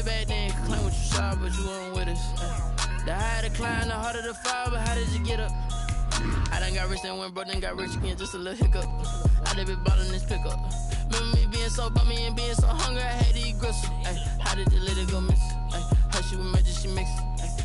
back then, could claim what you saw, but you weren't with us. The higher the climb, the harder the fall, but how did you get up? I done got rich and went broke, then got rich again, just a little hiccup. I done been ballin' this pickup. Remember me being so bummy and being so hungry, I had to eat gristle. How did the lady go miss? How she was magic, she mixed.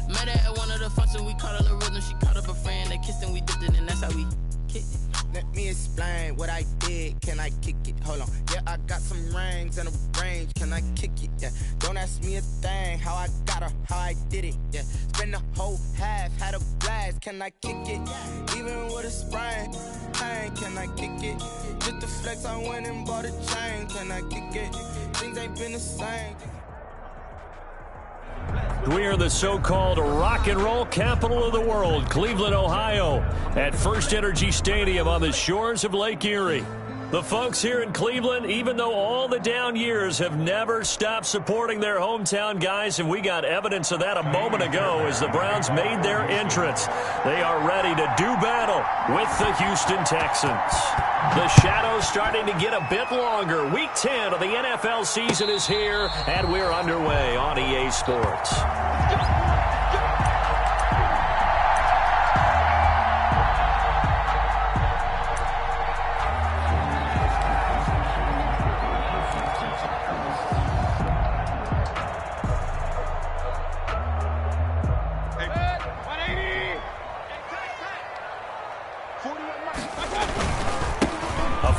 Met her at one of the functions, we caught her the rhythm. She caught up a friend, they kissed and we dipped it, and that's how we kicked it. Let me explain what I did. Can I kick it? Hold on. Yeah, I got some rings and a range. Can I kick it? Yeah. Don't ask me a thing. How I got her, how I did it. Yeah. Spend the whole half, had a blast. Can I kick it? Even with a sprain. Pain, can I kick it? Just the flex, I went and bought a chain. Can I kick it? Things ain't been the same. We are the so-called rock and roll capital of the world, Cleveland, Ohio, at First Energy Stadium on the shores of Lake Erie. The folks here in Cleveland, even though all the down years, have never stopped supporting their hometown guys, and we got evidence of that a moment ago as the Browns made their entrance. They are ready to do battle with the Houston Texans. The shadow's starting to get a bit longer. Week 10 of the NFL season is here, and we're underway on EA Sports.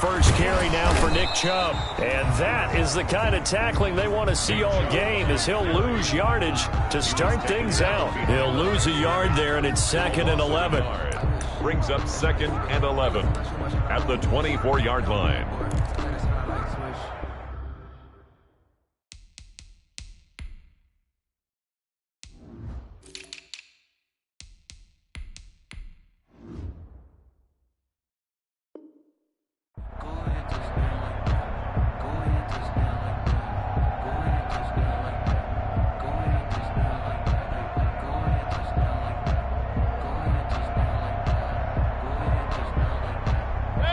First carry now for Nick Chubb. And that is the kind of tackling they want to see all game, as he'll lose yardage to start things out. He'll lose a yard there, and it's 2nd and 11. Brings up 2nd and 11 at the 24-yard line.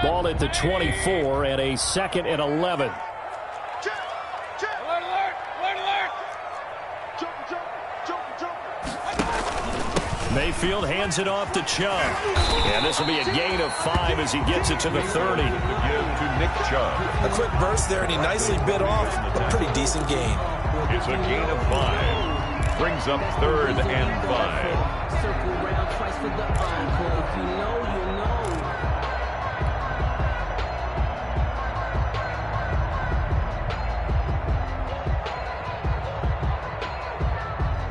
Ball at the 24 and a 2nd and 11. Mayfield hands it off to Chubb. And this will be a gain of 5 as he gets it to the 30. To give to Nick Chubb. A quick burst there, and he nicely bit off a pretty decent gain. It's a gain of 5. Brings up 3rd and 5. Circle round twice for the encore. If you know, you know.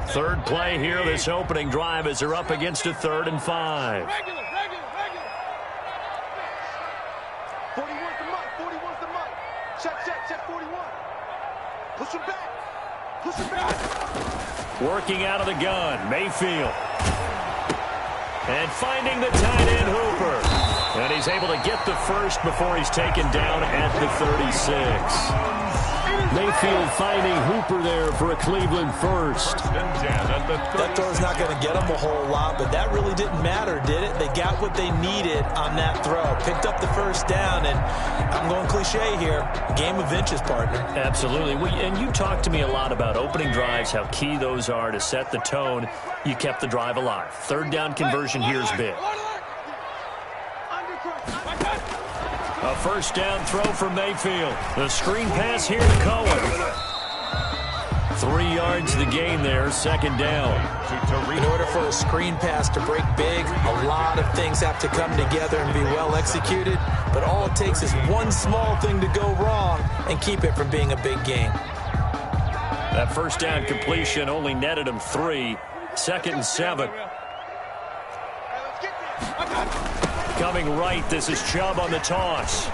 Third play here, this opening drive, as they're up against a 3rd and 5. Regular. 41's the mark. 41's the mark. Check 41. Push him back. Working out of the gun, Mayfield. And finding the tight end, Hooper. And he's able to get the first before he's taken down at the 36. Mayfield finding Hooper there for a Cleveland first. That throw's not going to get them a whole lot, but that really didn't matter, did it? They got what they needed on that throw. Picked up the first down, and I'm going cliche here, game of inches, partner. Absolutely. And you talked to me a lot about opening drives, how key those are to set the tone. You kept the drive alive. 3rd down conversion here is big. A first down throw for Mayfield. The screen pass here to Cohen. 3 yards to the gain there, 2nd down. In order for a screen pass to break big, a lot of things have to come together and be well executed. But all it takes is one small thing to go wrong and keep it from being a big gain. That first down completion only netted him 3. 2nd and 7. Coming right, this is Chubb on the toss.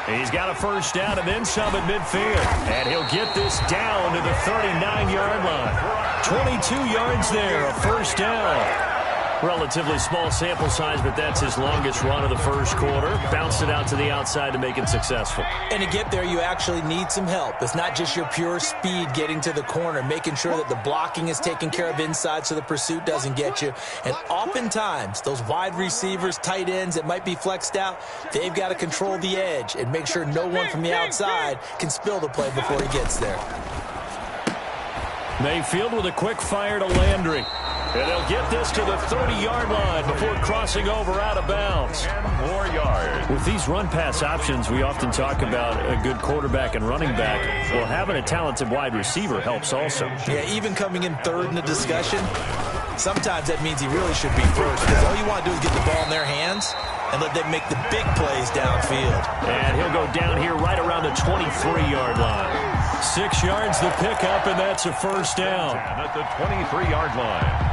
He's got a first down and then some at midfield. And he'll get this down to the 39-yard line. 22 yards there, a first down. Relatively small sample size, but that's his longest run of the first quarter. Bounced it out to the outside to make it successful. And to get there, you actually need some help. It's not just your pure speed getting to the corner, making sure that the blocking is taken care of inside so the pursuit doesn't get you. And oftentimes, those wide receivers, tight ends that might be flexed out, they've got to control the edge and make sure no one from the outside can spill the play before he gets there. Mayfield with a quick fire to Landry. And they'll get this to the 30-yard line before crossing over out of bounds. 10 more yards. With these run-pass options, we often talk about a good quarterback and running back. Well, having a talented wide receiver helps also. Yeah, even coming in third in the discussion, sometimes that means he really should be first, because all you want to do is get the ball in their hands and let them make the big plays downfield. And he'll go down here right around the 23-yard line. 6 yards the pickup, and that's a first down. At the 23-yard line.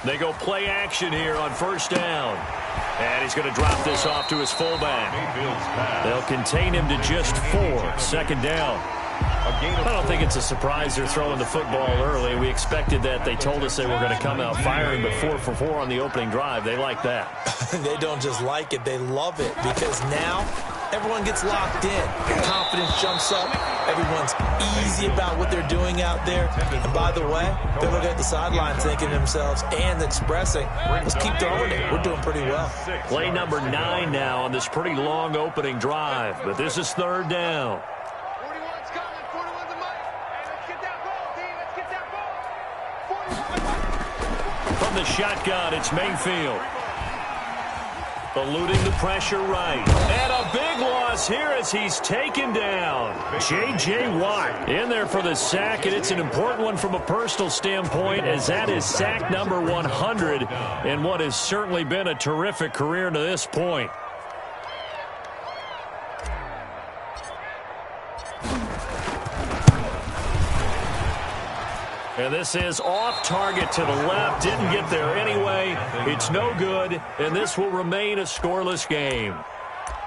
They go play action here on first down. And he's going to drop this off to his fullback. They'll contain him to just 4. Second down. I don't think it's a surprise they're throwing the football early. We expected that. They told us they were going to come out firing, but 4 for 4 on the opening drive. They like that. They don't just like it, they love it, because now everyone gets locked in. Confidence jumps up. Everyone's easy about what they're doing out there. And by the way, they're looking at the sideline thinking to themselves and expressing, let's keep throwing it. We're doing pretty well. Play number 9 now on this pretty long opening drive, but this is third down. 41's coming. 41's a mic. Hey, let's get that ball, team. Let's get that ball. 41. From the shotgun, it's Mayfield. Eluding the pressure right. And a big loss here as he's taken down. J.J. Watt in there for the sack, and it's an important one from a personal standpoint, as that is sack number 100 in what has certainly been a terrific career to this point. And this is off target to the left. Didn't get there anyway. It's no good, and this will remain a scoreless game.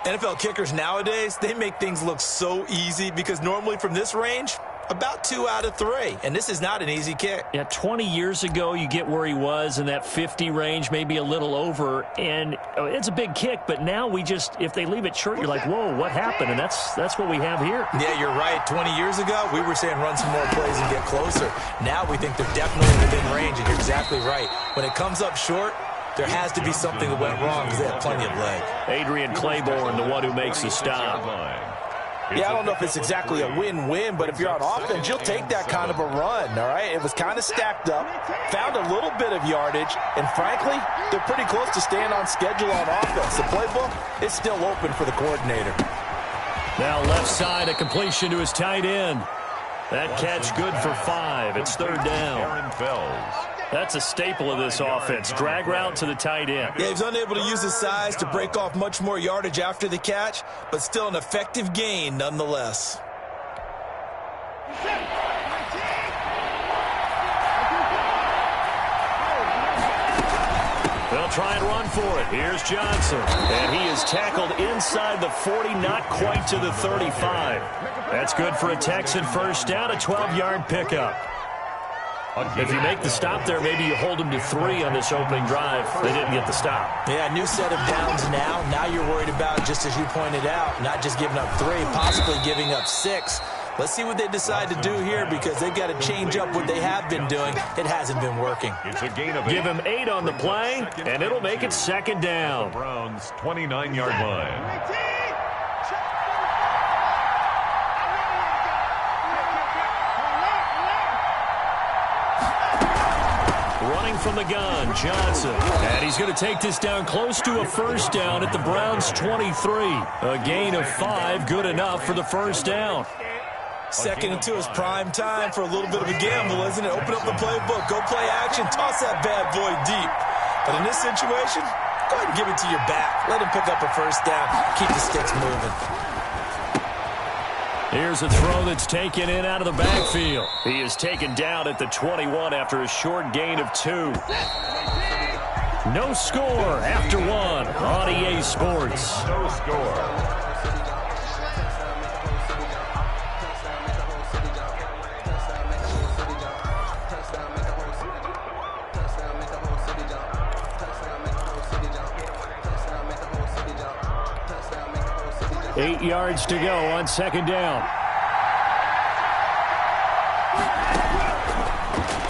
NFL kickers nowadays, they make things look so easy, because normally from this range, about 2 out of 3. And this is not an easy kick. Yeah, 20 years ago, you get where he was in that 50 range, maybe a little over, and it's a big kick, but now we just, if they leave it short, you're like, whoa, what happened? And that's what we have here. Yeah, you're right. 20 years ago, we were saying run some more plays and get closer. Now we think they're definitely within range, and you're exactly right. When it comes up short, there has to be something that went wrong, because they have plenty of leg. Adrian Claiborne, the one who makes the stop. Yeah, I don't know if it's exactly a win-win, but if you're on offense, you'll take that kind of a run, all right? It was kind of stacked up, found a little bit of yardage, and frankly, they're pretty close to staying on schedule on offense. The playbook is still open for the coordinator. Now left side, a completion to his tight end. That catch good for 5. It's third down. That's a staple of this offense. Drag route to the tight end. Yeah, he's unable to use his size to break off much more yardage after the catch, but still an effective gain nonetheless. They'll try and run for it. Here's Johnson. And he is tackled inside the 40, not quite to the 35. That's good for a Texan first down, a 12-yard pickup. If you make the stop there, maybe you hold them to 3 on this opening drive. They didn't get the stop. Yeah, new set of downs now. Now you're worried about, just as you pointed out, not just giving up 3, possibly giving up 6. Let's see what they decide to do here, because they've got to change up what they have been doing. It hasn't been working. It's a gain of 8. Give him 8 on the play, and it'll make it second down. Browns 29-yard line. Running from the gun, Johnson. And he's going to take this down close to a first down at the Browns' 23. A gain of 5, good enough for the first down. Second into his prime time for a little bit of a gamble, isn't it? Open up the playbook, go play action, toss that bad boy deep. But in this situation, go ahead and give it to your back. Let him pick up a first down. Keep the sticks moving. Here's a throw that's taken in out of the backfield. He is taken down at the 21 after a short gain of 2. No score after 1 on EA Sports. No score. Eight yards to go on second down.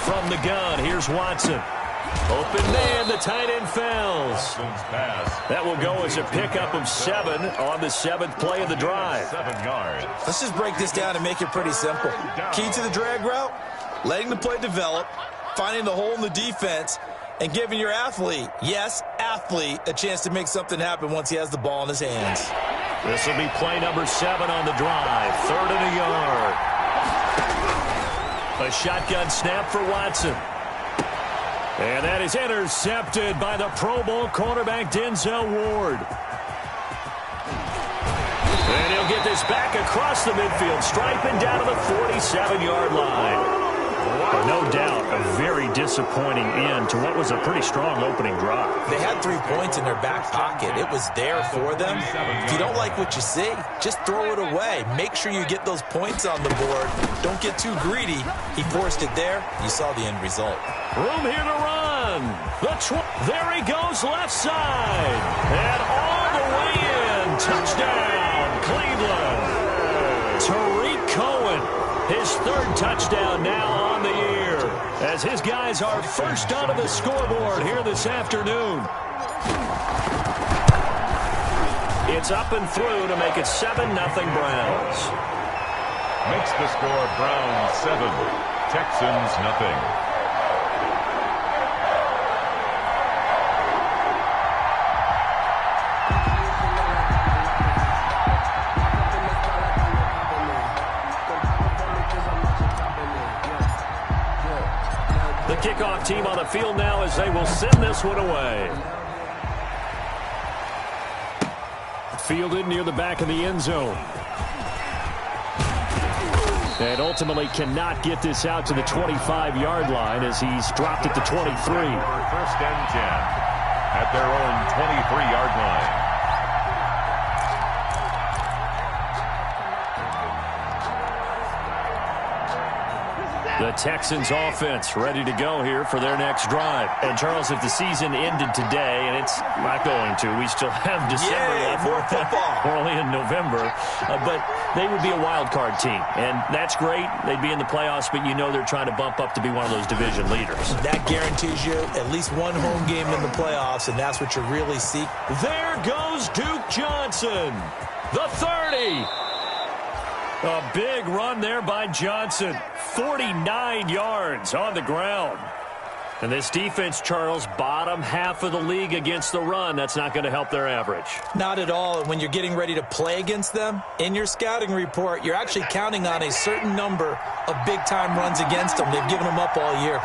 From the gun, here's Watson. Open man, the tight end fails. That will go as a pickup of 7 on the 7th play of the drive. 7 yards. Let's just break this down and make it pretty simple. Key to the drag route, letting the play develop, finding the hole in the defense, and giving your athlete, yes, athlete, a chance to make something happen once he has the ball in his hands. This will be play number 7 on the drive. 3rd and a yard. A shotgun snap for Watson. And that is intercepted by the Pro Bowl cornerback Denzel Ward. And he'll get this back across the midfield, striping down to the 47-yard line. No doubt a very disappointing end to what was a pretty strong opening drive. They had 3 points in their back pocket. It was there for them. If you don't like what you see, just throw it away. Make sure you get those points on the board. Don't get too greedy. He forced it there. You saw the end result. Room here to run. There he goes, left side. And all the way in. Touchdown, Cleveland. Tariq Cohen, his 3rd touchdown now on the year, as his guys are first onto the scoreboard here this afternoon. It's up and through to make it 7-0 Browns. Makes the score Browns 7, Texans nothing. Kickoff team on the field now as they will send this one away. Fielded near the back of the end zone. And ultimately cannot get this out to the 25-yard line as he's dropped at the 23. 1st and 10 at their own 23-yard line. The Texans offense ready to go here for their next drive. And, Charles, if the season ended today, and it's not going to, we still have December left. More football. We're only in November. But they would be a wild card team. And that's great. They'd be in the playoffs, but you know they're trying to bump up to be one of those division leaders. That guarantees you at least one home game in the playoffs, and that's what you really seek. There goes Duke Johnson, the 30. A big run there by Johnson. 49 yards on the ground. And this defense, Charles, bottom half of the league against the run. That's not going to help their average. Not at all. And when you're getting ready to play against them, in your scouting report, you're actually counting on a certain number of big-time runs against them. They've given them up all year.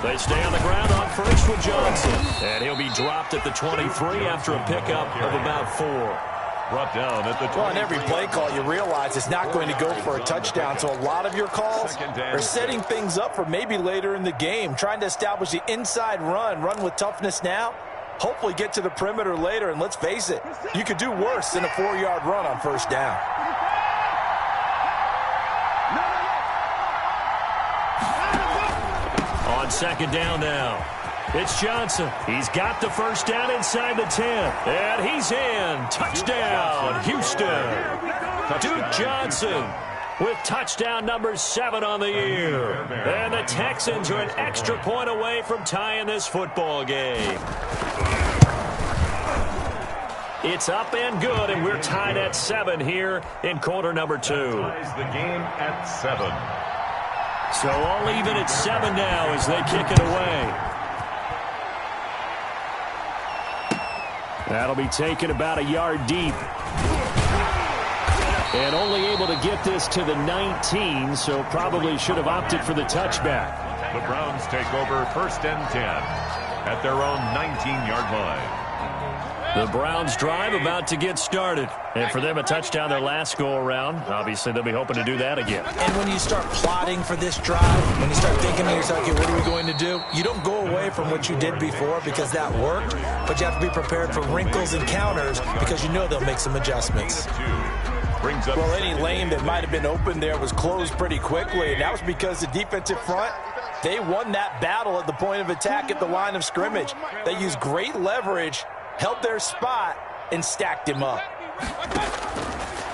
They stay on the ground on first with Johnson. And he'll be dropped at the 23 after a pickup of about 4. Brought down at the 20. Well, on every play call, you realize it's not going to go for a touchdown. So a lot of your calls are setting things up for maybe later in the game, trying to establish the inside run with toughness now, hopefully get to the perimeter later. And let's face it, you could do worse than a 4-yard run on 1st down. On 2nd down now. It's Johnson. He's got the 1st down inside the 10. And he's in. Touchdown, Houston. Duke Johnson with touchdown number 7 on the year. And the Texans are an extra point away from tying this football game. It's up and good, and we're tied at 7 here in quarter number 2. Ties the game at 7. So all even at 7 now as they kick it away. That'll be taken about a yard deep. And only able to get this to the 19, so probably should have opted for the touchback. The Browns take over 1st and 10 at their own 19-yard line. The Browns drive about to get started. And for them, a touchdown their last go-around. Obviously, they'll be hoping to do that again. And when you start plotting for this drive, when you start thinking to yourself, okay, what are we going to do? You don't go away from what you did before because that worked, but you have to be prepared for wrinkles and counters because you know they'll make some adjustments. Well, any lane that might have been open there was closed pretty quickly, and that was because the defensive front, they won that battle at the point of attack at the line of scrimmage. They used great leverage, held their spot, and stacked him up.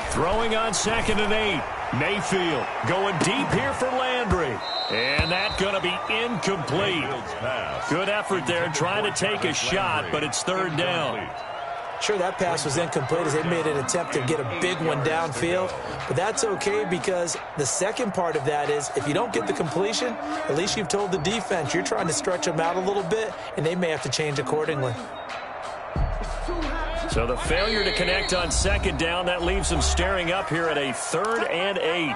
Throwing on 2nd and 8. Mayfield going deep here for Landry. And that's going to be incomplete. Good effort there trying to take a shot, but it's third down. Sure, that pass was incomplete as they made an attempt to get a big one downfield, but that's okay because the second part of that is if you don't get the completion, at least you've told the defense you're trying to stretch them out a little bit, and they may have to change accordingly. So the failure to connect on second down, that leaves them staring up here at a 3rd and 8.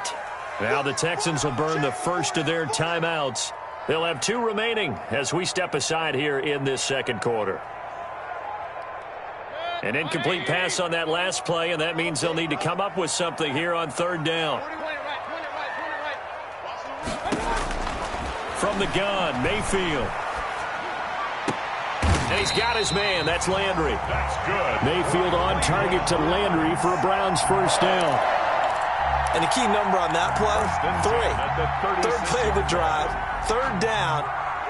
Now the Texans will burn the first of their timeouts. They'll have 2 remaining as we step aside here in this second quarter. An incomplete pass on that last play, and that means they'll need to come up with something here on third down. From the gun, Mayfield. And he's got his man. That's Landry. That's good. Mayfield on target to Landry for a Browns first down. And the key number on that play, 3. Third play of the drive, third down,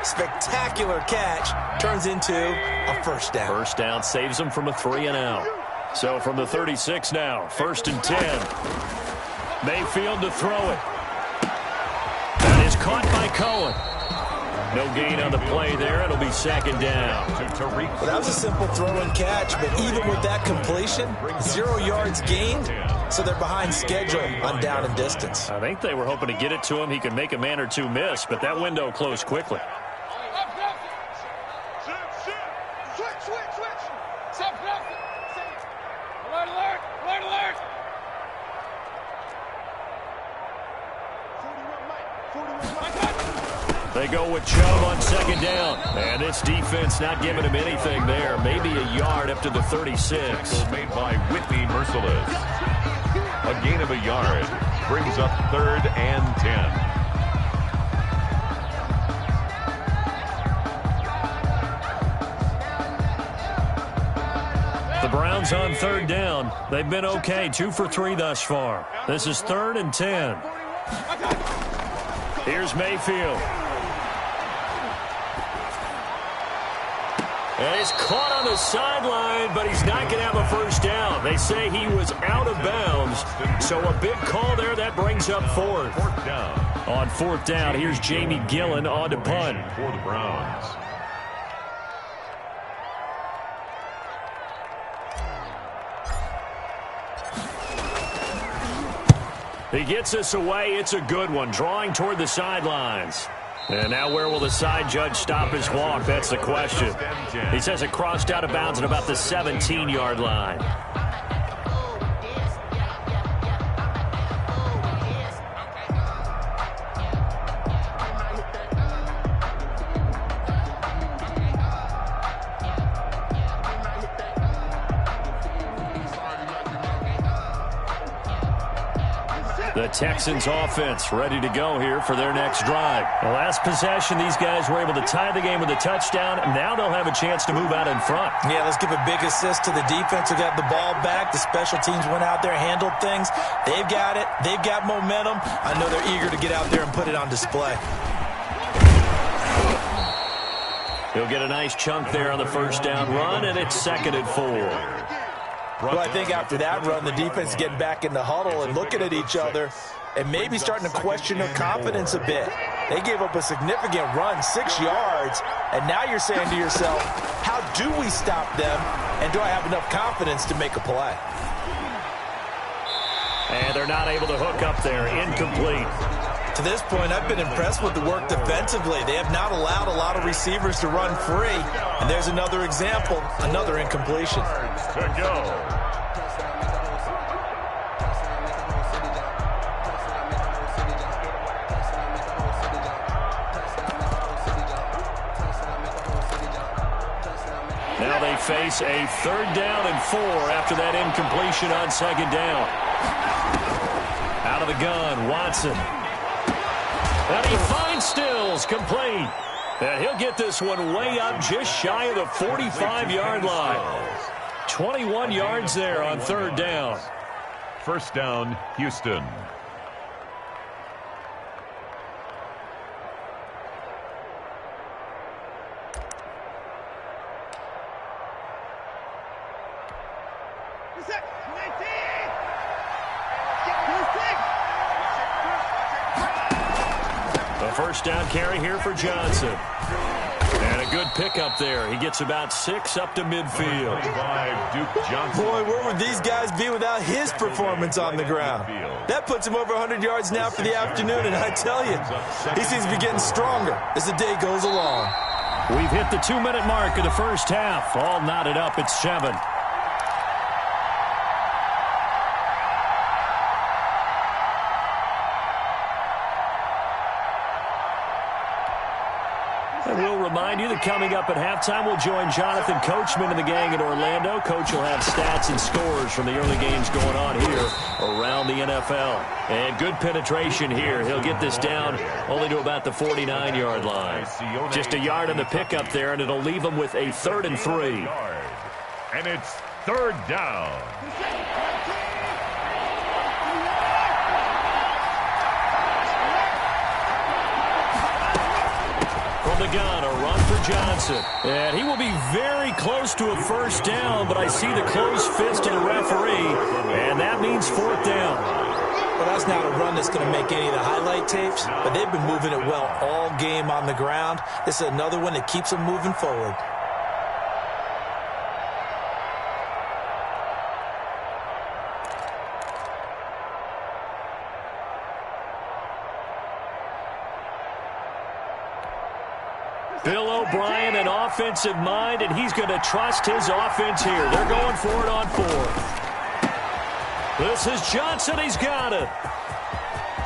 spectacular catch, turns into a first down. First down saves them from a 3 and out. So from the 36 now, 1st and 10. Mayfield to throw it. That is caught by Cohen. No gain on the play there. It'll be second down. Well, that was a simple throw and catch, but even with that completion, 0 yards gained, so they're behind schedule on down and distance. I think they were hoping to get it to him. He could make a man or two miss, but that window closed quickly. They go with Chubb on second down. And this defense not giving him anything there. Maybe a yard up to the 36. Made by Whitney Merciless. A gain of a yard brings up 3rd and 10. The Browns on third down. They've been okay, 2 for 3 thus far. This is 3rd and 10. Here's Mayfield. And he's caught on the sideline, but he's not going to have a first down. They say he was out of bounds. So a big call there. That brings up 4th. Fourth down. On 4th down, here's Jamie Gillen on to punt. For the Browns. He gets us away. It's a good one. Drawing toward the sidelines. And now where will the side judge stop his walk? That's the question. He says it crossed out of bounds at about the 17-yard line. The Texans offense ready to go here for their next drive. The last possession, these guys were able to tie the game with a touchdown. Now they'll have a chance to move out in front. Yeah, let's give a big assist to the defense who got the ball back. The special teams went out there, handled things. They've got it. They've got momentum. I know they're eager to get out there and put it on display. He'll get a nice chunk there on the first down run, and it's 2nd and 4. Well, I think after that run, the defense is getting back in the huddle and looking at each other and maybe starting to question their confidence a bit. They gave up a significant run, 6 yards, and now you're saying to yourself, how do we stop them, and do I have enough confidence to make a play? And they're not able to hook up there. Incomplete. To this point, I've been impressed with the work defensively. They have not allowed a lot of receivers to run free. And there's another example, another incompletion. To go. Now they face a 3rd down and 4 after that incompletion on 2nd down. Out of the gun, Watson. And he finds Stills, complete. And he'll get this one way up just shy of the 45-yard line. 21 yards there on 3rd down. First down, Houston. The first down carry here for Johnson. And a good pickup there. He gets about 6 up to midfield. Boy, where would these guys be without his performance on the ground? That puts him over 100 yards now for the afternoon, and I tell you, he seems to be getting stronger as the day goes along. We've hit the 2-minute mark of the first half. All knotted up at 7. And we'll remind you that coming up at halftime, we'll join Jonathan Coachman and the gang in Orlando. Coach will have stats and scores from the early games going on here around the NFL. And good penetration here. He'll get this down only to about the 49-yard line. Just a yard on the pickup there, and it'll leave him with a 3rd and 3. And it's 3rd down. From the gun, a run for Johnson. And he will be very close to a first down, but I see the closed fist of the referee, and that means 4th down. Well, that's not a run that's going to make any of the highlight tapes, but they've been moving it well all game on the ground. This is another one that keeps them moving forward. Bill O'Brien, an offensive mind, and he's going to trust his offense here. They're going for it on 4th. This is Johnson. He's got it.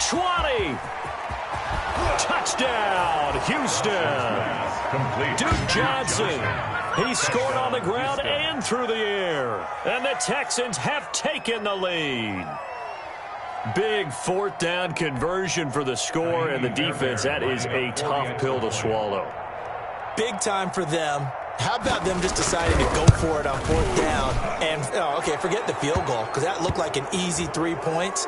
20. Touchdown, Houston. Duke Johnson. He scored on the ground and through the air. And the Texans have taken the lead. Big 4th down conversion for the score, and the defense, that is a tough pill to swallow. Big time for them. How about them just deciding to go for it on 4th down? And, okay, forget the field goal, because that looked like an easy 3 points.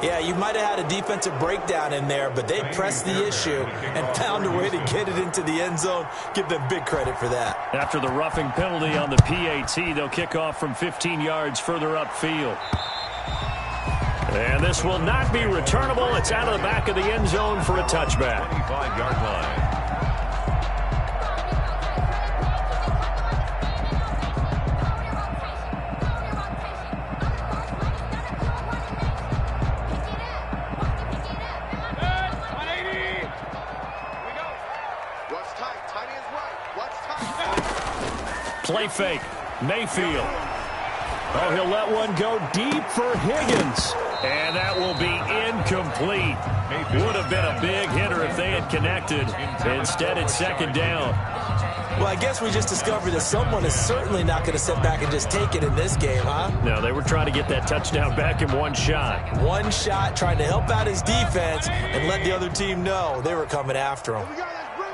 Yeah, you might have had a defensive breakdown in there, but they pressed the issue and found a way to get it into the end zone. Give them big credit for that. After the roughing penalty on the PAT, they'll kick off from 15 yards further upfield. And this will not be returnable. It's out of the back of the end zone for a touchback. 25-yard line. Play fake. Mayfield. Oh, he'll let one go deep for Higgins. And that will be incomplete. Would have been a big hitter if they had connected. Instead, it's 2nd down. Well, I guess we just discovered that someone is certainly not going to sit back and just take it in this game, huh? No, they were trying to get that touchdown back in one shot. One shot, trying to help out his defense and let the other team know they were coming after him.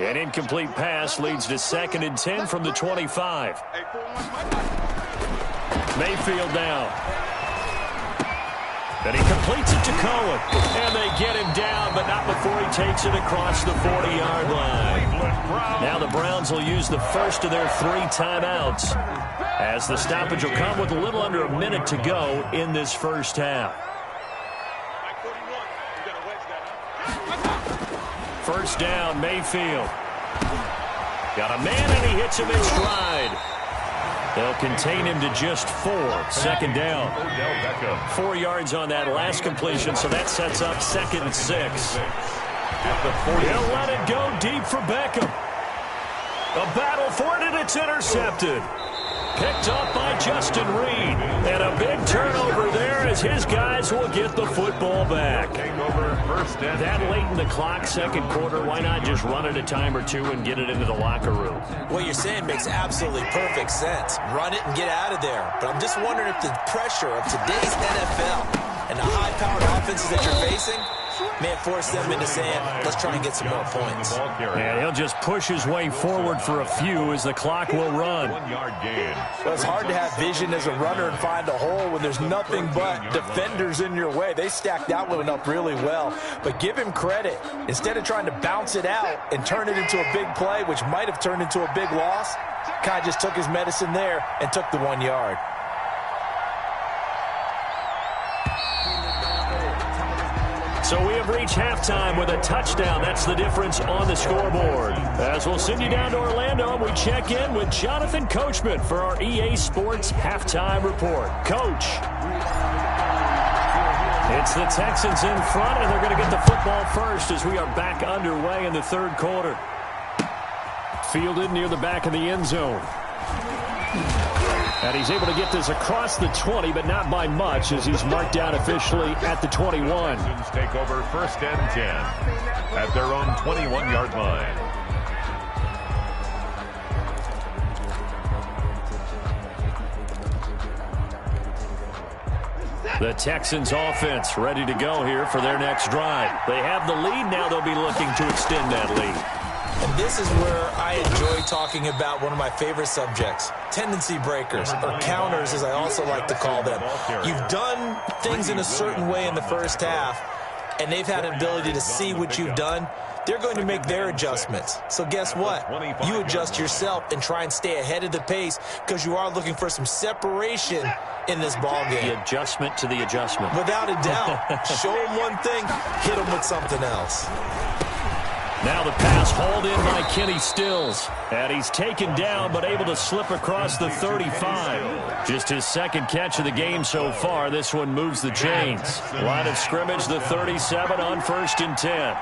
An incomplete pass leads to 2nd and 10 from the 25. Mayfield now. And he completes it to Cohen. And they get him down, but not before he takes it across the 40-yard line. Now the Browns will use the first of their 3 timeouts, as the stoppage will come with a little under a minute to go in this first half. First down, Mayfield. Got a man, and he hits him in stride. They'll contain him to just 4. 2nd down. 4 yards on that last completion, so that sets up 2nd and 6. He'll let it go deep for Beckham. A battle for it, and it's intercepted. Picked up by Justin Reed. And a big turnover there as his guys will get the football back. That late in the clock, 2nd quarter, why not just run it a time or two and get it into the locker room? What you're saying makes absolutely perfect sense. Run it and get out of there. But I'm just wondering if the pressure of today's NFL and the high-powered offenses that you're facing may have forced them into saying, let's try and get some more points. And he'll just push his way forward for a few as the clock will run. 1-yard gain. Well, it's hard to have vision as a runner and find a hole when there's nothing but defenders in your way. They stacked that one up really well. But give him credit. Instead of trying to bounce it out and turn it into a big play, which might have turned into a big loss, kind of just took his medicine there and took the 1 yard. So we have reached halftime with a touchdown. That's the difference on the scoreboard. As we'll send you down to Orlando, and we check in with Jonathan Coachman for our EA Sports Halftime Report. Coach. It's the Texans in front, and they're going to get the football first as we are back underway in the third quarter. Fielded near the back of the end zone. And he's able to get this across the 20, but not by much, as he's marked down officially at the 21. Texans take over 1st and 10 at their own 21-yard line. The Texans offense ready to go here for their next drive. They have the lead. Now they'll be looking to extend that lead. And this is where I enjoy talking about one of my favorite subjects, tendency breakers, or counters as I also like to call them. You've done things in a certain way in the first half, and they've had an ability to see what you've done. They're going to make their adjustments. So guess what? You adjust yourself and try and stay ahead of the pace because you are looking for some separation in this ball game. The adjustment to the adjustment. Without a doubt. Show them one thing, hit them with something else. Now the pass hauled in by Kenny Stills. And he's taken down but able to slip across the 35. Just his second catch of the game so far. This one moves the chains. Line of scrimmage, the 37 on 1st and 10.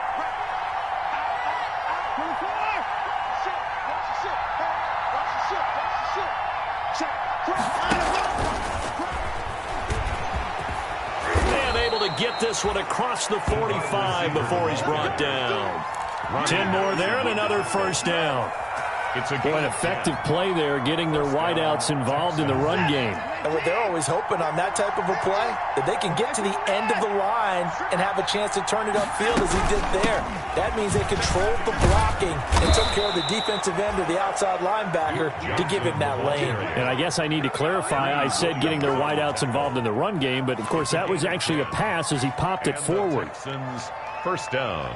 And able to get this one across the 45 before he's brought down. 10 more there and another first down. It's an effective play there, getting their wideouts involved in the run game. And what they're always hoping on that type of a play, that they can get to the end of the line and have a chance to turn it upfield as he did there. That means they controlled the blocking and took care of the defensive end or the outside linebacker to give him that lane. And I guess I need to clarify, I said getting their wideouts involved in the run game, but of course that was actually a pass as he popped it forward. First down.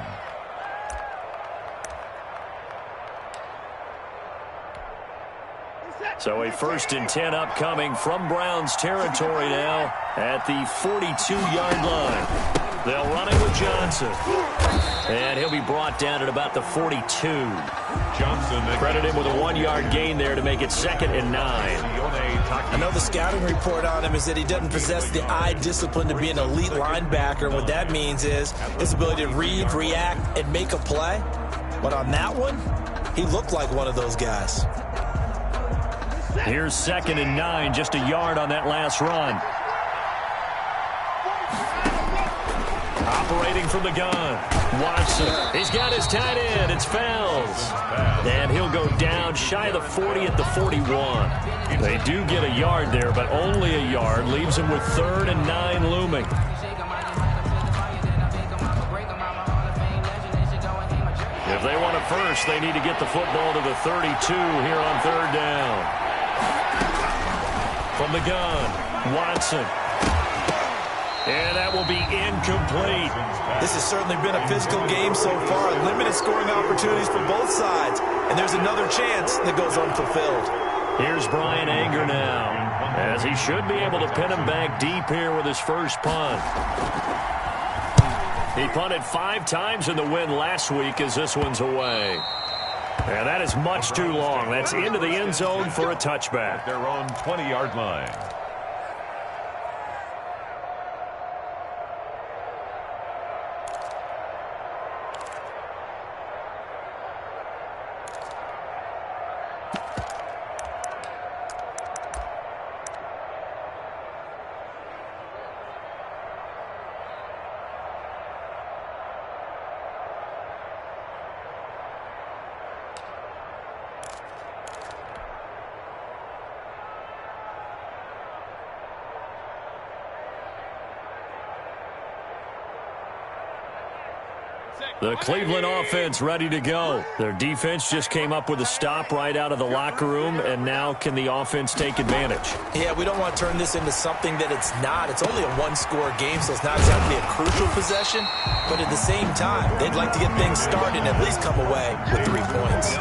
So a 1st and 10 upcoming from Browns territory now at the 42-yard line. They'll run it with Johnson. And he'll be brought down at about the 42. Johnson credited him with a 1-yard gain there to make it 2nd and 9. I know the scouting report on him is that he doesn't possess the eye discipline to be an elite linebacker. And what that means is his ability to read, react, and make a play. But on that one, he looked like one of those guys. Here's 2nd and 9, just a yard on that last run. Operating from the gun, Watson. He's got his tight end. It's Fells. And he'll go down shy of the 40 at the 41. They do get a yard there, but only a yard. Leaves him with 3rd and 9 looming. If they want a first, they need to get the football to the 32 here on 3rd down. From the gun, Watson. And that will be incomplete. This has certainly been a physical game so far. Limited scoring opportunities for both sides. And there's another chance that goes unfulfilled. Here's Brian Anger now, as he should be able to pin him back deep here with his first punt. He punted 5 times in the win last week as this one's away. And that is much too long. That's into the end zone for a touchback. Their own 20-yard line. The Cleveland offense ready to go. Their defense just came up with a stop right out of the locker room, and now can the offense take advantage? Yeah, we don't want to turn this into something that it's not. It's only a one-score game, so it's not exactly a crucial possession. But at the same time, they'd like to get things started and at least come away with 3 points.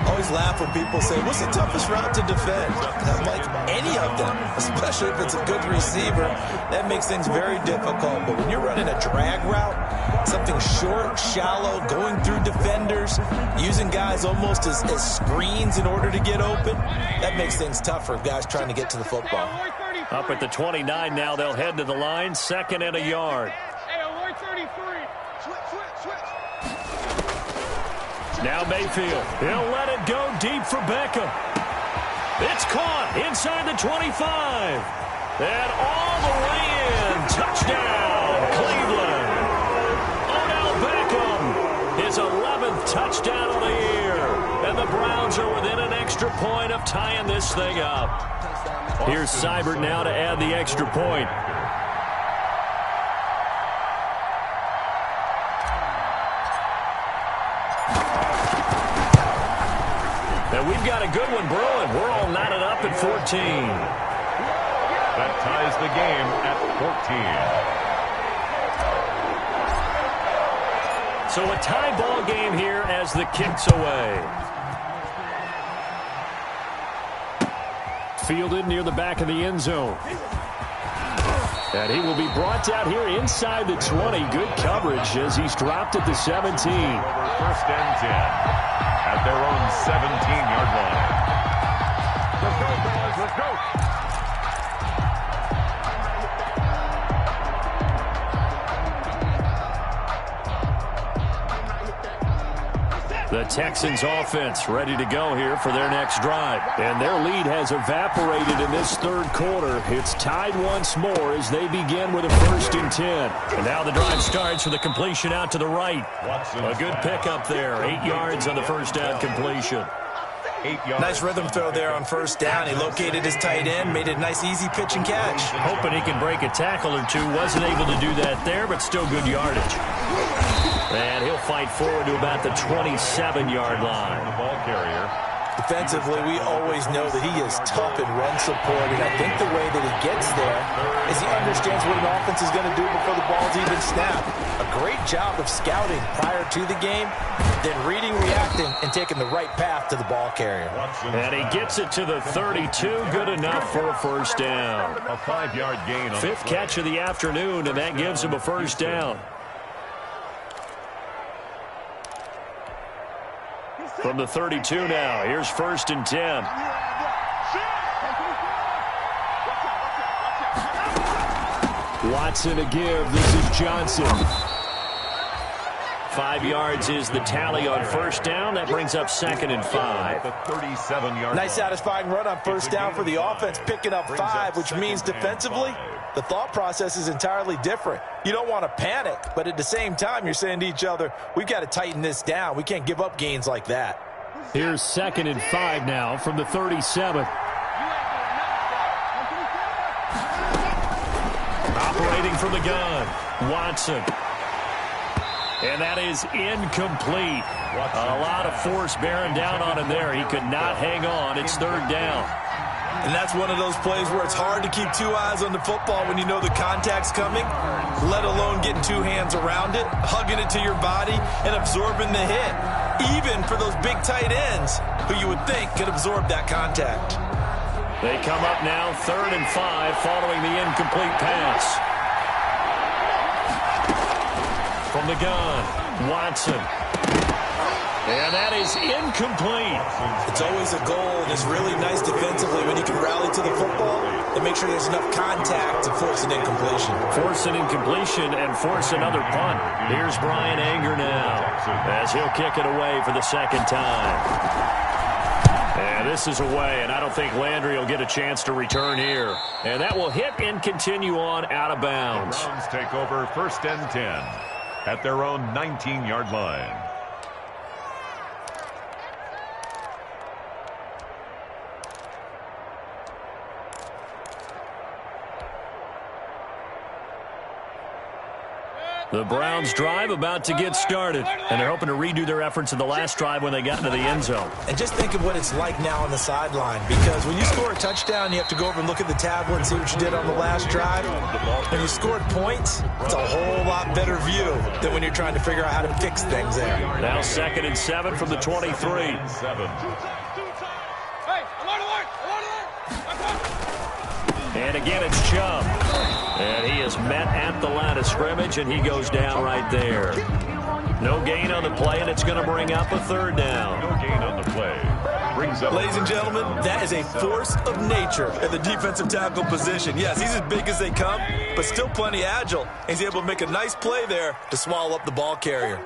Always laugh when people say, what's the toughest route to defend? I'm like, any of them, especially if it's a good receiver. That makes things very difficult. But when you're running a drag route, something short, shallow, going through defenders, using guys almost as screens in order to get open, that makes things tough for guys trying to get to the football. Up at the 29 now, they'll head to the line, 2nd and a yard. Now Mayfield, he'll let it go deep for Beckham. It's caught inside the 25. And all the way in. Touchdown, Cleveland. Odell Beckham, his 11th touchdown of the year. And the Browns are within an extra point of tying this thing up. Here's Seibert now to add the extra point. And we've got a good one brewing. We're all knotted up at 14. That ties the game at 14. So a tie ball game here as the kick's away. Fielded near the back of the end zone. And he will be brought down here inside the 20. Good coverage as he's dropped at the 17. Over 1st and 10. At their own 17-yard line. Let's go, boys. Let's go. The Texans offense ready to go here for their next drive. And their lead has evaporated in this 3rd quarter. It's tied once more as they begin with a 1st and 10. And now the drive starts with a completion out to the right. A good pickup there. 8 yards on the 1st down completion. 8 yards. Nice rhythm throw there on 1st down. He located his tight end, made it a nice easy pitch and catch. Hoping he can break a tackle or two. Wasn't able to do that there, but still good yardage. And he'll fight forward to about the 27-yard line. The ball carrier. Defensively, we always know that he is tough in run support, and I think the way that he gets there is he understands what an offense is going to do before the ball's even snapped. A great job of scouting prior to the game, then reading, reacting, and taking the right path to the ball carrier. And he gets it to the 32. Good enough for a 1st down. A 5-yard gain. 5th catch of the afternoon, and that gives him a 1st down. From the 32 now, here's 1st and 10. Watson a give. This is Johnson. 5 yards is the tally on 1st down. That brings up 2nd and 5. The 37-yard. Nice satisfying run on 1st down for the offense, picking up 5, which means defensively, the thought process is entirely different. You don't want to panic, but at the same time, you're saying to each other, we've got to tighten this down. We can't give up gains like that. Here's 2nd and 5 now from the 37. Operating from the gun, Watson. And that is incomplete. A lot of force bearing down on him there. He could not hang on. It's 3rd down. And that's one of those plays where it's hard to keep 2 eyes on the football when you know the contact's coming, let alone getting 2 hands around it, hugging it to your body, and absorbing the hit, even for those big tight ends who you would think could absorb that contact. They come up now 3rd and 5 following the incomplete pass. From the gun, Watson. And that is incomplete. It's always a goal, and it's really nice defensively when you can rally to the football and make sure there's enough contact to force an incompletion. Force an incompletion and force another punt. Here's Brian Anger now as he'll kick it away for the 2nd time. And this is away, and I don't think Landry will get a chance to return here. And that will hit and continue on out of bounds. The Browns take over 1st and 10 at their own 19-yard line. The Browns drive about to get started, and they're hoping to redo their efforts in the last drive when they got into the end zone. And just think of what it's like now on the sideline, because when you score a touchdown, you have to go over and look at the tablet and see what you did on the last drive. When you scored points, it's a whole lot better view than when you're trying to figure out how to fix things there. Now 2nd and 7 from the 23. And again, it's Chubb. And he is met at the line of scrimmage, and he goes down right there. No gain on the play, and it's going to bring up a 3rd down. No gain on the play. Brings up. Ladies and gentlemen, that is a force of nature at the defensive tackle position. Yes, he's as big as they come, but still plenty agile. He's able to make a nice play there to swallow up the ball carrier.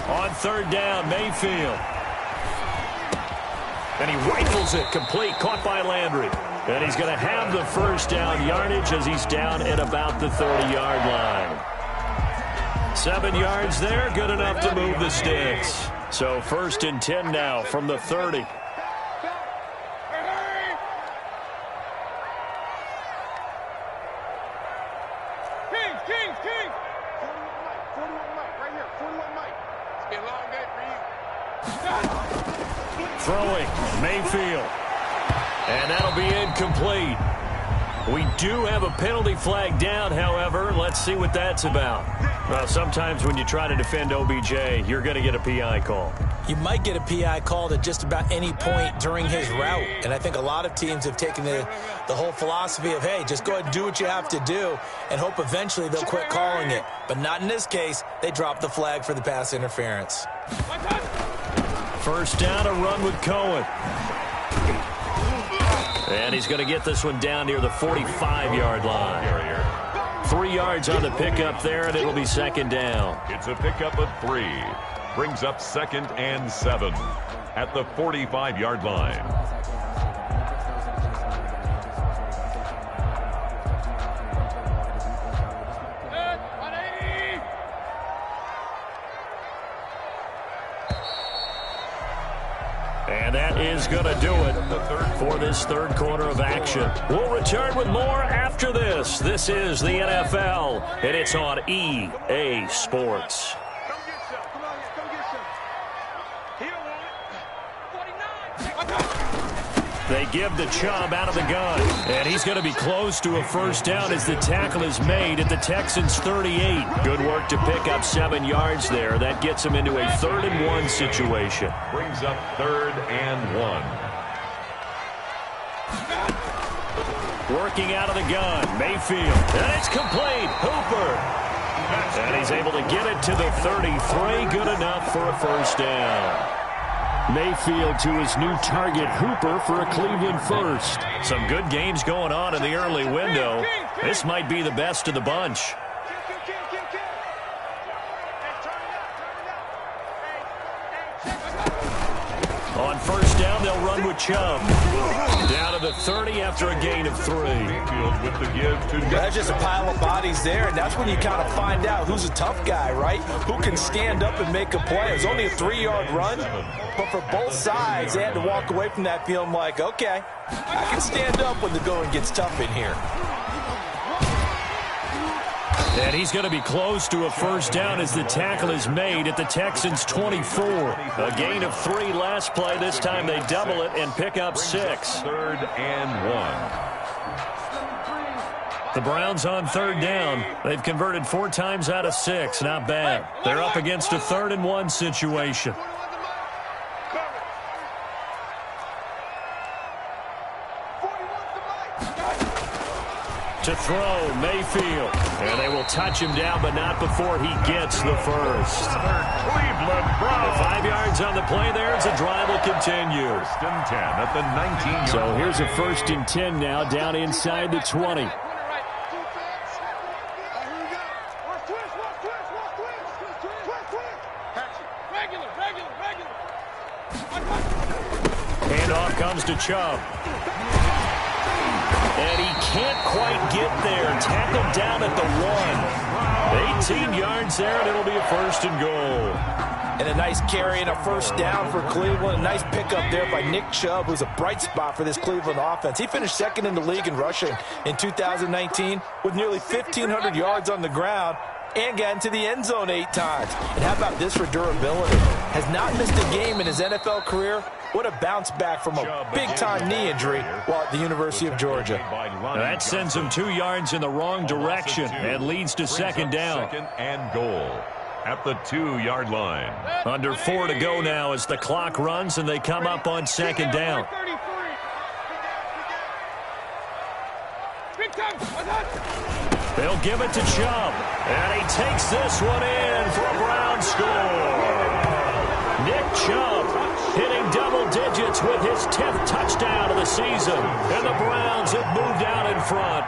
On 3rd down, Mayfield. And he rifles it complete, caught by Landry. And he's going to have the 1st down yardage as he's down at about the 30-yard line. 7 yards there, good enough to move the sticks. So 1st and 10 now from the 30. Throwing, Mayfield. And that'll be incomplete. We do have a penalty flag down, however. Let's see what that's about. Well, sometimes when you try to defend OBJ, you're going to get a PI call. You might get a PI called at just about any point during his route. And I think a lot of teams have taken the whole philosophy of, hey, just go ahead and do what you have to do and hope eventually they'll quit calling it. But not in this case. They dropped the flag for the pass interference. 1st down, a run with Cohen. And he's going to get this one down near the 45-yard line. 3 yards on the pickup there, and it'll be 2nd down. It's a pickup of 3. Brings up 2nd and 7 at the 45-yard line. And that is going to do it for this 3rd quarter of action. We'll return with more after this. This is the NFL, and it's on EA Sports. They give the Chubb out of the gun, and he's going to be close to a 1st down as the tackle is made at the Texans' 38. Good work to pick up 7 yards there. That gets him into a 3rd and 1 situation. Brings up 3rd and 1. Working out of the gun, Mayfield, and it's complete. Hooper, and he's able to get it to the 33. Good enough for a 1st down. Mayfield to his new target, Hooper, for a Cleveland 1st. Some good games going on in the early window. This might be the best of the bunch. On 1st down, they'll run with Chubb. Down to the 30 after a gain of 3. Mayfield with the give to. That's just a pile of bodies there, and that's when you kind of find out who's a tough guy, right? Who can stand up and make a play. It was only a 3-yard run, but for both sides, they had to walk away from that feeling like, okay, I can stand up when the going gets tough in here. And he's going to be close to a 1st down as the tackle is made at the Texans' 24. A gain of 3 last play. This time they double it and pick up 6. 3rd and 1. The Browns on 3rd down. They've converted 4 times out of 6. Not bad. They're up against a 3rd and 1 situation. To throw, Mayfield. And they will touch him down, but not before he gets the 1st. Cleveland Browns. 5 yards on the play there as the drive will continue. 1st and 10 at the 19-yard. So here's a 1st and 10 now, down inside the 20. Handoff comes to Chubb. And he can't quite get there. Tackled down at the 1. 18 yards there, and it'll be a 1st and goal. And a nice carry and a first down for Cleveland. A nice pickup there by Nick Chubb, who's a bright spot for this Cleveland offense. He finished second in the league in rushing in 2019 with nearly 1,500 yards on the ground and got into the end zone 8 times. And how about this for durability? Has not missed a game in his NFL career. What a bounce back from a big-time knee injury while at the University of Georgia. Now that sends him 2 yards in the wrong direction and leads to second down. Second and goal at the 2-yard line. Under 4 to go now as the clock runs and they come up on second down. They'll give it to Chubb, and he takes this one in for a Brown score. Nick Chubb hitting double digits with his 10th touchdown of the season, and the Browns have moved out in front.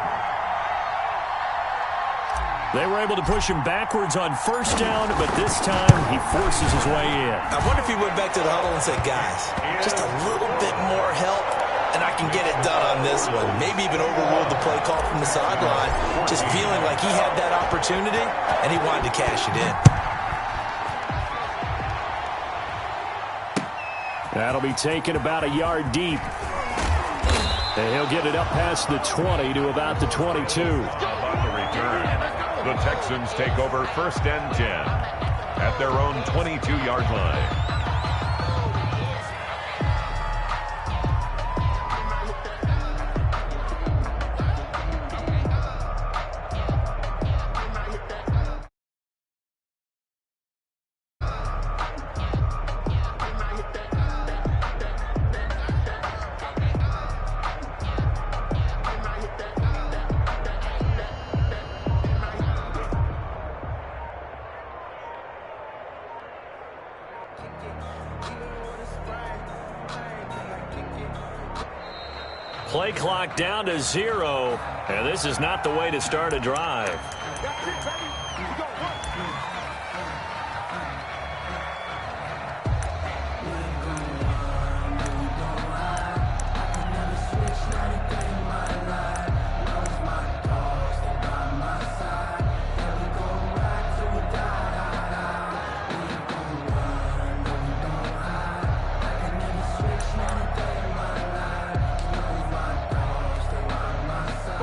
They were able to push him backwards on first down, but this time he forces his way in. I wonder if he went back to the huddle and said, guys, just a little bit more help, and I can get it done on this one. Maybe even overruled the play call from the sideline, just feeling like he had that opportunity, and he wanted to cash it in. That'll be taken about a yard deep. And he'll get it up past the 20 to about the 22. On the return, the Texans take over first and 10 at their own 22-yard line. Play clock down to 0, and this is not the way to start a drive.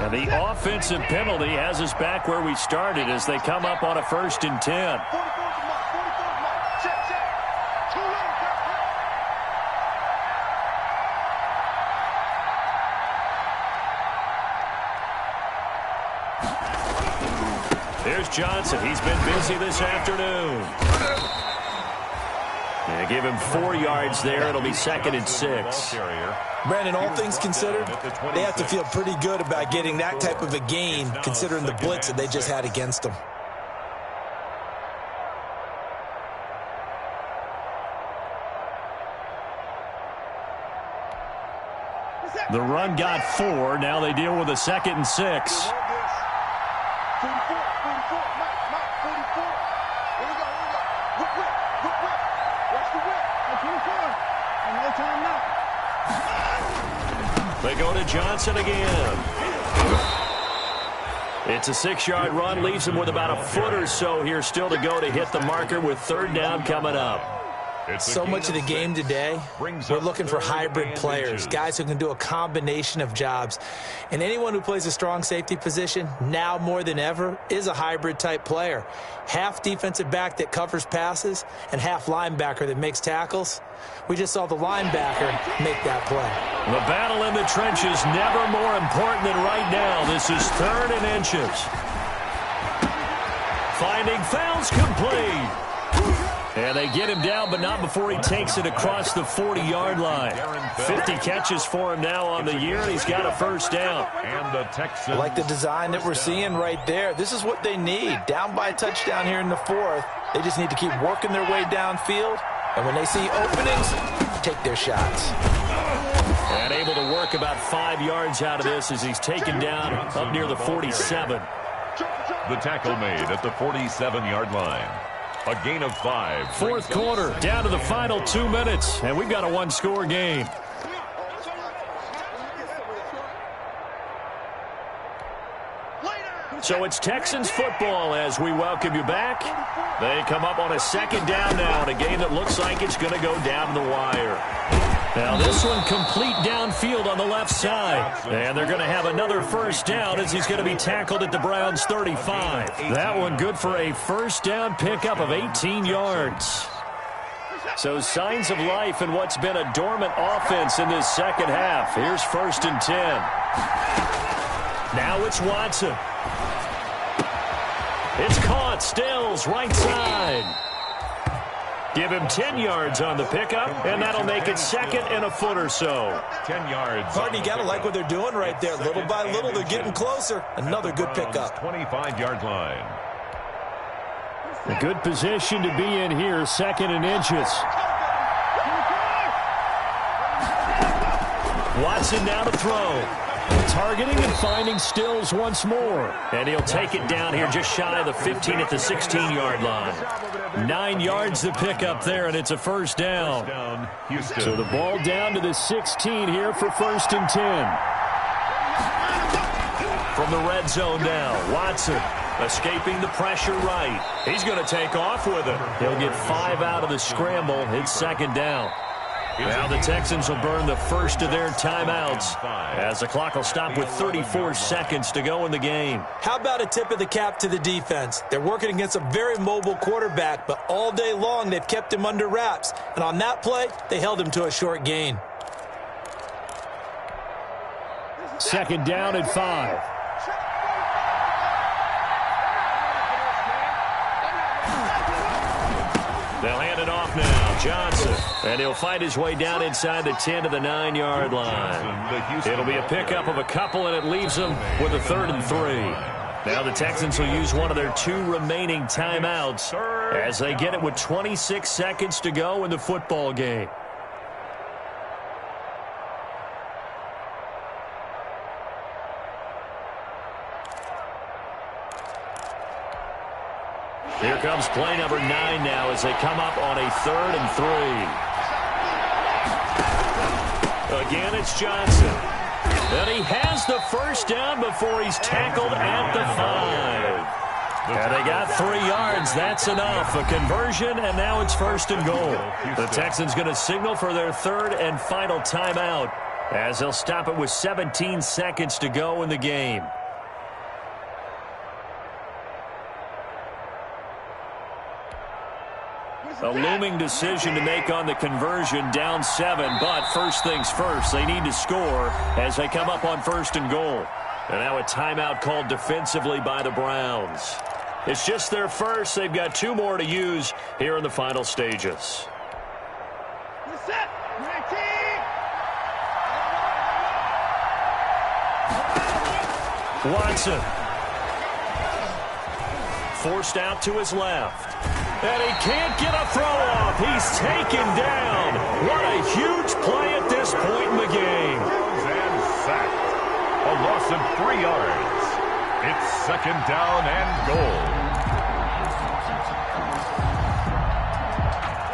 The offensive penalty has us back where we started as they come up on a 1st and 10. Here's Johnson. He's been busy this afternoon. They give him 4 yards there. It'll be 2nd and 6. Brandon, all things considered, they have to feel pretty good about getting that type of a gain, considering the blitz that they just had against them. The run got 4. Now they deal with a 2nd and 6. They go to Johnson again. It's a 6-yard run, leaves him with about a foot or so here still to go to hit the marker with 3rd down coming up. So much of the game today, we're looking for hybrid players, guys who can do a combination of jobs. And anyone who plays a strong safety position, now more than ever, is a hybrid-type player. Half defensive back that covers passes and half linebacker that makes tackles. We just saw the linebacker make that play. The battle in the trenches never more important than right now. This is 3rd and inches. Finding fouls complete. And they get him down, but not before he takes it across the 40-yard line. 50 catches for him now on the year, and he's got a 1st down. And the Texans, I like the design that we're seeing right there. This is what they need. Down by a touchdown here in the 4th. They just need to keep working their way downfield. And when they see openings, take their shots. And able to work about 5 yards out of this as he's taken down up near the 47. The tackle made at the 47-yard line. A gain of 5. 4th quarter, down to the final 2 minutes, and we've got a 1-score game. So it's Texans football as we welcome you back. They come up on a second down now in a game that looks like it's going to go down the wire. Now this one complete downfield on the left side. And they're going to have another first down as he's going to be tackled at the Browns' 35. That one good for a first down pickup of 18 yards. So signs of life in what's been a dormant offense in this second half. Here's 1st and 10. Now it's Watson. It's caught. Stills right side. Give him 10 yards on the pickup, and that'll make it 2nd and a foot or so. 10 yards. Harden, you got to like what they're doing right there. Little by little, they're getting closer. Another good pickup. 25-yard line. A good position to be in here, 2nd and inches. Watson now to throw. Targeting and finding Stills once more. And he'll take it down here just shy of the 15 at the 16-yard line. 9 yards to pick up there, and it's a first down. So the ball down to the 16 here for 1st and 10. From the red zone now, Watson escaping the pressure right. He's going to take off with it. He'll get 5 out of the scramble. It's 2nd down. Now the Texans will burn the first of their timeouts as the clock will stop with 34 seconds to go in the game. How about a tip of the cap to the defense? They're working against a very mobile quarterback, but all day long they've kept him under wraps. And on that play, they held him to a short gain. 2nd down and 5. They'll hand it off now. Johnson. And he'll find his way down inside the 10 to the 9-yard line. It'll be a pickup of a couple, and it leaves them with a 3rd and 3. Now the Texans will use one of their 2 remaining timeouts as they get it with 26 seconds to go in the football game. Here comes play number 9 now as they come up on a 3rd and 3. Again, it's Johnson. And he has the first down before he's tackled at the 5. And they got 3 yards. That's enough. A conversion, and now it's 1st and goal. The Texans going to signal for their 3rd and final timeout as they'll stop it with 17 seconds to go in the game. A looming decision to make on the conversion, down 7, but first things first, they need to score as they come up on 1st and goal. And now a timeout called defensively by the Browns. It's just their first. They've got 2 more to use here in the final stages. Watson. Forced out to his left. And he can't get a throw off. He's taken down. What a huge play at this point in the game. And sacked. A loss of 3 yards. It's 2nd down and goal.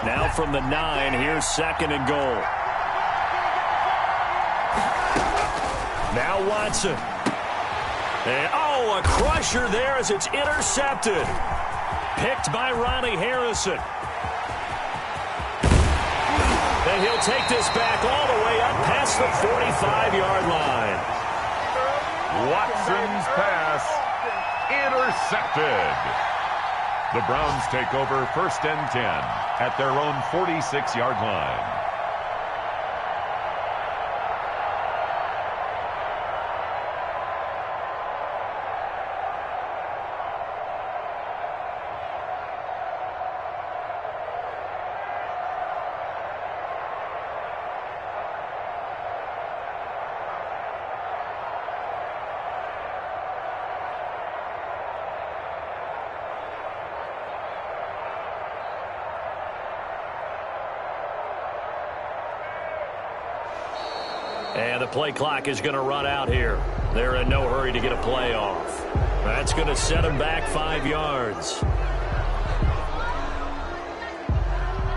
Now from the 9, here's 2nd and goal. Now Watson. And, a crusher there as it's intercepted. Picked by Ronnie Harrison. And he'll take this back all the way up past the 45-yard line. Watson's pass intercepted. The Browns take over 1st and 10 at their own 46-yard line. And the play clock is going to run out here. They're in no hurry to get a play off. That's going to set them back 5 yards.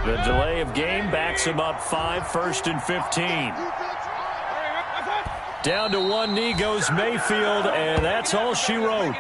The delay of game backs him up 5, 1st and 15. Down to one knee goes Mayfield, and that's all she wrote.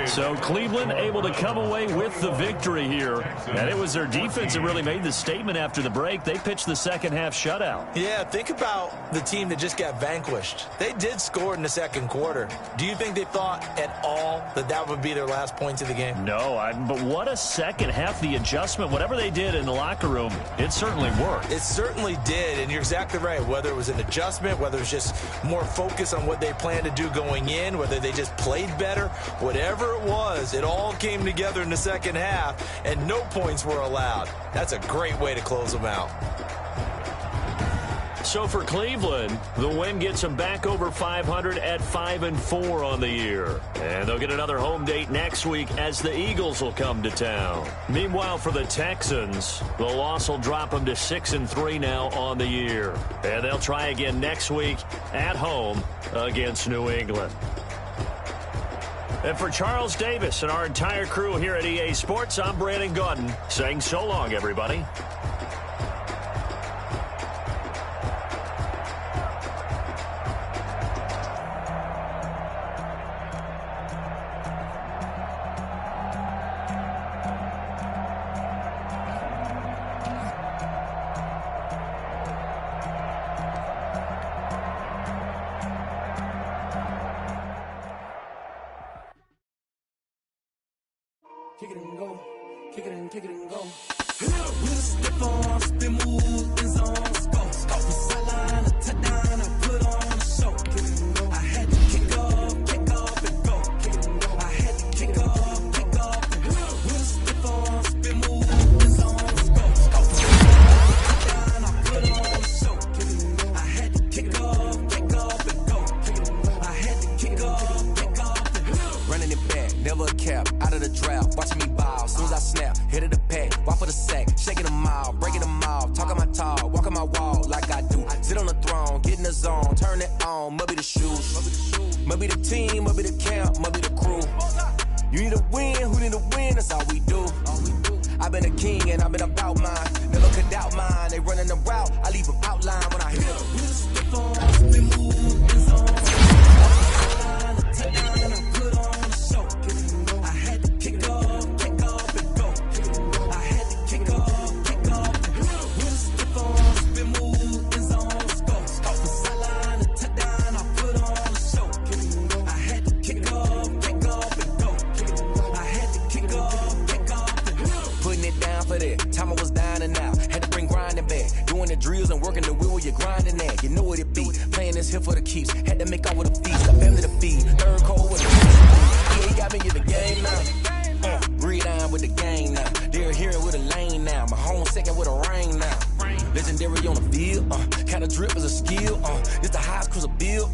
So Cleveland able to come away with the victory here. And it was their defense that really made the statement after the break. They pitched the second half shutout. Yeah, think about the team that just got vanquished. They did score in the second quarter. Do you think they thought at all that that would be their last points of the game? No, but what a second half. The adjustment, whatever they did in the locker room, it certainly worked. It certainly did, and you're exactly right. Whether it was an adjustment, whether it was just more focus on what they planned to do going in, whether they just played better, whatever it was, it all came together in the second half, and no points were allowed. That's a great way to close them out. So for Cleveland, the win gets them back over 500 at 5-4 on the year. And they'll get another home date next week as the Eagles will come to town. Meanwhile, for the Texans, the loss will drop them to 6-3 now on the year. And they'll try again next week at home against New England. And for Charles Davis and our entire crew here at EA Sports, I'm Brandon Gaudin saying so long, everybody. Kick it and go, kick it and go. With a stiff on, spin move, in zone, go. From sideline to touchdown, I put on a show. Kick it and go. I had to kick off and go. Kick it and go. I had to kick off and go. With a stiff on, spin move, in zone, go. From sideline to touchdown, I put on a show. Kick it and go. I had to kick off and go. Kick it and go. I had to kick off and go. Running it back, never a cap, out of the draft, watching me ball, soon as I snap, hit of the pack, walk for the sack, shaking them all, breaking them off, talking my talk, walking my wall like I do, sit on the throne, get in the zone, turn it on, must be the shoes, must be the team, must be the camp, must be the crew, you need a win, who need a win, that's all we do, I've been a king and I've been about mine, never could doubt mine, they running the route, I leave them outline when I hit them. Time I was down and out, had to bring grinding back. Doing the drills and working the wheel where you're grinding at. You know what it be, playing this here for the keeps. Had to make out with a feast, a family to feed. Third cold with the yeah, he got me in the game now. Read on with the game now. They're hearing with a lane now. My home second with a rain now. Legendary on the field, kinda drip is a skill. It's the highest cruiser bill.